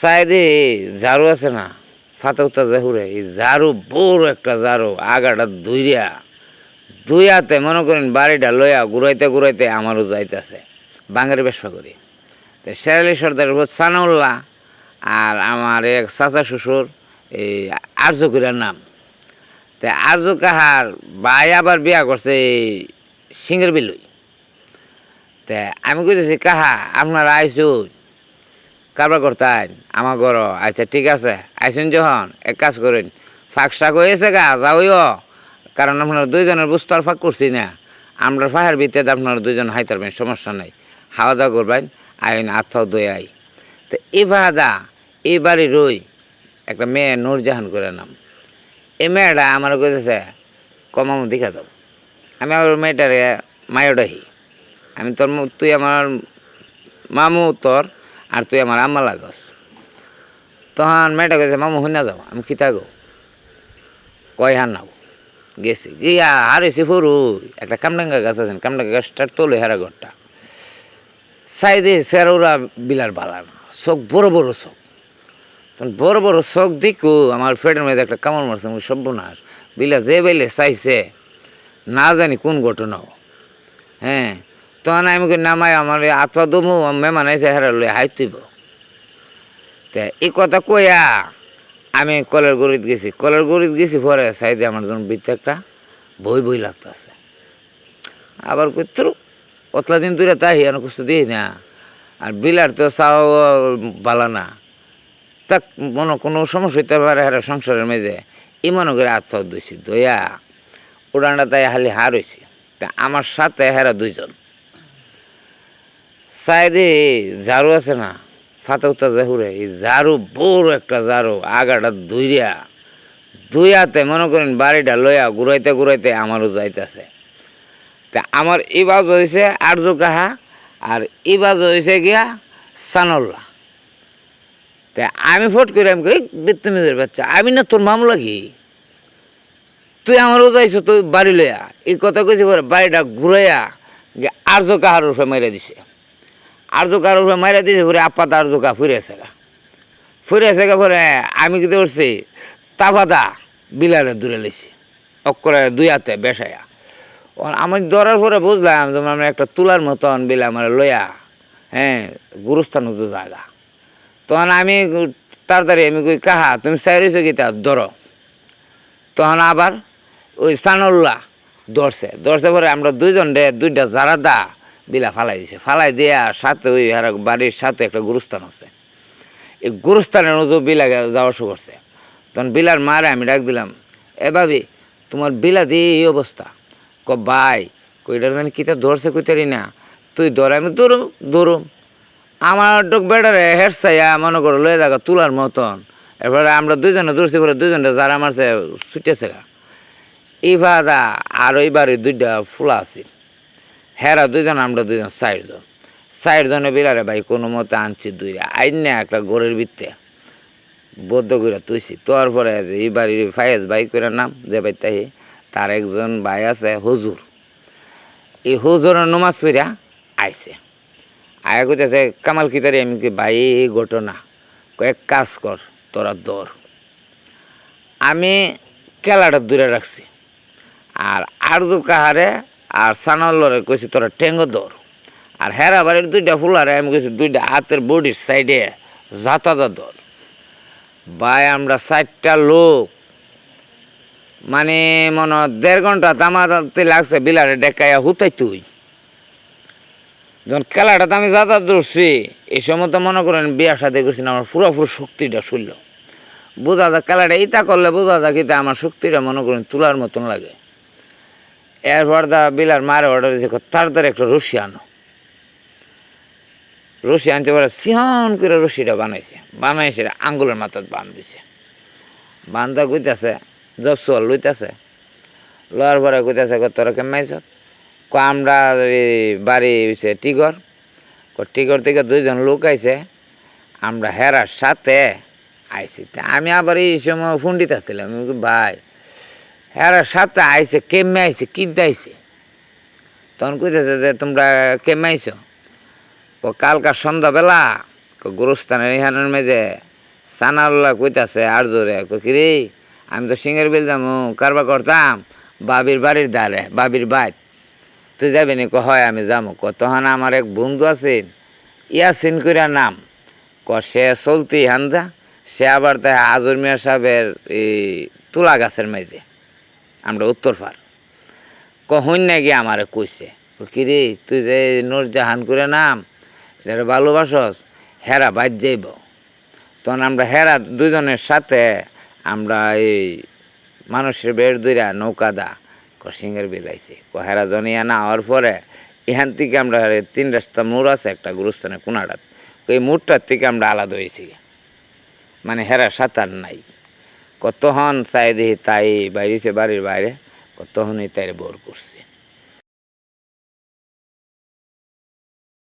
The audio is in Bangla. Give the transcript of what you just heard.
সাইডে ঝাড়ু আছে না, ফাতকটা জাহুরে, এই ঝাড়ু বড় একটা ঝাড়ু আগাটা দুই হাতে মনে করেন বাড়িটা লইয়া ঘুরাইতে ঘুরাইতে আমারও যাইতেছে বাঙালি ব্যবসা করি। তো শেরালি সর্দার উপর সানাউল্লাহ আর আমার এক চাচা শ্বশুর এই আর্যকুরার নাম। তা আর্য কাহার ভাই আবার বিয়া করছে এই সিংহের বিলুই। তা আমি কইতেছি কাহা আপনারা আইসুন কারবার করতেন আমার ঘর। আচ্ছা ঠিক আছে, আইসুন যখন এক কাজ করেন ফাঁক শাক হয়েছে গা যাওইও, কারণ আপনারা দুইজনের বুঝতে আর ফাঁক করছি না, আমরা ফাঁকের ভিতরে আপনারা দুইজন হাই পারবেন, সমস্যা নাই, খাওয়া দাওয়া করবেন, আইন আত্মাও দই আই। তো এই ভাদা এই বাড়ি রই একটা মেয়ে নূরজাহান করে নাম। এই মেয়েটা আমার কইতেছে কমাম দেখা দাও। আমি আমার মেয়েটারে মায়োডাহি, আমি তোর তুই আমার মামু তোর আর তুই আমার আম্মা লাগস। তখন মেয়েটা কইছে মামু শুনা যাও। আমি খিতা গো কয় হার নাও গেছি গিয়া হারেছি ফরু একটা কামডাঙ্গা গাছ আছেন, কামডাঙ্গা গাছটার তোলে হারা ঘরটা সাইডে সেরোরা বিলার বালার চোখ বড় বড় চোখ। তখন বড় বড় চোখ দিকু আমার ফ্রেন্ডের মধ্যে একটা কামড় মারছে, আমি সর্বনাশ বিলা যে বেলে চাইছে না জানি কোন ঘটনাও। হ্যাঁ, তখন আমি নামাই আমার আত্মা দমু মেমান আইসে হেরা লই হাই তুইব। তা এই কথা কইয়া আমি কলের গড়িত গেছি পরে সাইডে আমার জন্য বৃত্তে একটা বই বই লাগতেছে। আবার কই তোর অতলা দিন তুই তাই আর কিছু দিই না, আর বিলার তো চাও বালা না, তা মনে কোনো সমস্যা হইতে পারে হেরা সংসারের মেঝে এই মনে করে আত্মা দইছি দইয়া উড়ানটা তাই হালি হার হয়েছে। তা আমার সাথে হেরা দুইজন সাইডে ঝাড়ু আছে না, ফাতকটা জাহুরে, এই ঝাড়ু বড় একটা ঝাড়ু আগাটা দুই হাতে মনে করেন বাড়িটা লইয়া ঘুরাইতে ঘুরাইতে আমারও যাইতেছে। তা আমার এই বাজ হয়েছে আর্য কাহা আর এই বাজ হয়েছে গিয়া সানল্লা। তা আমি ফট করে আমি কই বেতমিজের বাচ্চা, আমি না তোর মামলা কি, তুই আমারও যাইছ তুই বাড়ি লইয়া, এই কথা কইছি পরে বাড়িটা ঘুরাইয়া আর্য কাহার উপরে মাইরা দিছে। আর্য কাহার উপরে মাইরা দিছে পরে আপাতা আর্য কাহা ফুরে আছে গা পরে আমি কি করছি তাফাদা বিলারে দূরে লেছি অক্ষরে দুই হাতে বেসায়া। আমি ধরার পরে বুঝলাম যেমন আমরা একটা তুলার মতন বিলা আমার লইয়া, হ্যাঁ গুরুস্থান হতো জায়গা। তখন আমি তাড়াতাড়ি আমি কই কাহা তুমি চাইছো কি তা ধরো। তখন আবার ওই সানুল্লাহ ধরছে পরে আমরা দুইজন দুইটা জারা দা বিলা ফালাই দিয়া সাথে ওই বাড়ির সাথে একটা গুরুস্থান আছে, এই গুরুস্থানের মতো বিলা যাওয়া শুরু করছে। তখন বিলার মারে আমি ডাক দিলাম, এ ভাবি তোমার বিলা দিয়ে এই অবস্থা। ভাই কইটার জানি কিতা ধরছে কইতারি না, তুই ধর। আমি দৌড়ুম আমার ডোক বেড়ারে হেরসাইয়া মনে করো লয়ে যাগা তুলার মতন। এরপরে আমরা দুইজনে দৌড়ছি পরে দুইজনে যারা মারছে ছুটেছে গা। এই ভাদা আর ওই বাড়ির দুইটা ফুলা আছে, হেরা দুইজন আমরা দুইজন 4 জনে বিলারে ভাই কোনো মতে আনছি দুইটা আইন না একটা গড়ের ভিত্তে বদ্ধ করে তুইছি। তোর পরে এই বাড়ির ফায়েজ ভাই করে নাম যে ভাই তাই তার একজন ভাই আছে হুজুর, এই হুজুরের নমাজ পড়িয়া আইছে, আয়া কইতেছে কামাল কিতারি। আমি কি ভাই এই ঘটনা কয়েক কাজ কর তোরা দর। আমি কেলাটা দূরে রাখছি আর আর্য কাহারে আর সানাল্লরে কইছি তোরা টেঙ্গো দর। আর হেরা বাড়ির দুইটা ফুলারে আমি কইছি দুইটা হাতের বডির সাইডে জাতাদা দর। ভাই আমরা 4টা লোক মানে মনে 1.5 ঘন্টা তামাতে লাগছে বিলারে ডেকাইয়া হুতাই তুই। যখন খেলাটা আমি যাতা ধরছি এই সময় তো মনে করেন বিয়া সাথে করছি না, আমার পুরোপুরি শক্তিটা শুনল বোঝা যায় খেলাটা ইটা করলে বোঝা যায় কিন্তু আমার শক্তিটা মনে করেন তুলার মতন লাগে। এরপর বিলার মারে অর্ডার দিয়েছে তাড়াতাড়ি একটা রশি আনতে পারে সিহন করে রশিটা বানাইছে আঙ্গুলের মাথায় বান দিছে। বান্ধা কইতেছে জবসল লইতেছে, লওয়ার পরে কইতেছে তোরা কেমাইছ আমরা বাড়ি হয়েছে টিগর থেকে 2জন লোক আইছে, আমরা হেরার সাথে আইছি। আমি আবার এই সময় ফুন্ডিত আসছিলাম, ভাই হেরার সাথে আইছে কেমে আইছে কি দাইছে। তখন কইতেছে যে তোমরা কেমে আইছ, কালকার সন্ধ্যাবেলা গোরস্থানের ইহানের মেঝে সানাল্লা কইতাছে আর জোরে কিরে আমি তো সিঙ্গের বিল যাবো কারবার করতাম বাবির বাড়ির ধারে বাবির বাইত তুই যাবি নি হয় আমি যাবো তখন আমার এক বন্ধু আছে ইয়াসিন কইরা নাম সে চলতি হান্দা সে আবার তাই আজর মিয়া সাহেবের এই তুলা গাছের মাঝে আমরা উত্তরপাড় কহন নাকি আমারে কইছে কিরে তুই যে নূরজাহান করে নাম এটা ভালোবাসস হেরা বাদ যাইব তখন আমরা হেরা দুজনের সাথে আমরা এই মানুষের বের দইরা নৌকা দা সিংহের বিলাইছি হেরা জনিয়া না হওয়ার পরে এখান থেকে আমরা 3 রাস্তা মোড় আছে একটা গুরুস্থানের কোনাটাত এই মোড়টার থেকে আমরা আলাদা হয়েছি মানে হেরা সাঁতার নাই কতক্ষণ চাই দেখি তাই বাইরেছে বাড়ির বাইরে কতক্ষণই তাই বোর করছে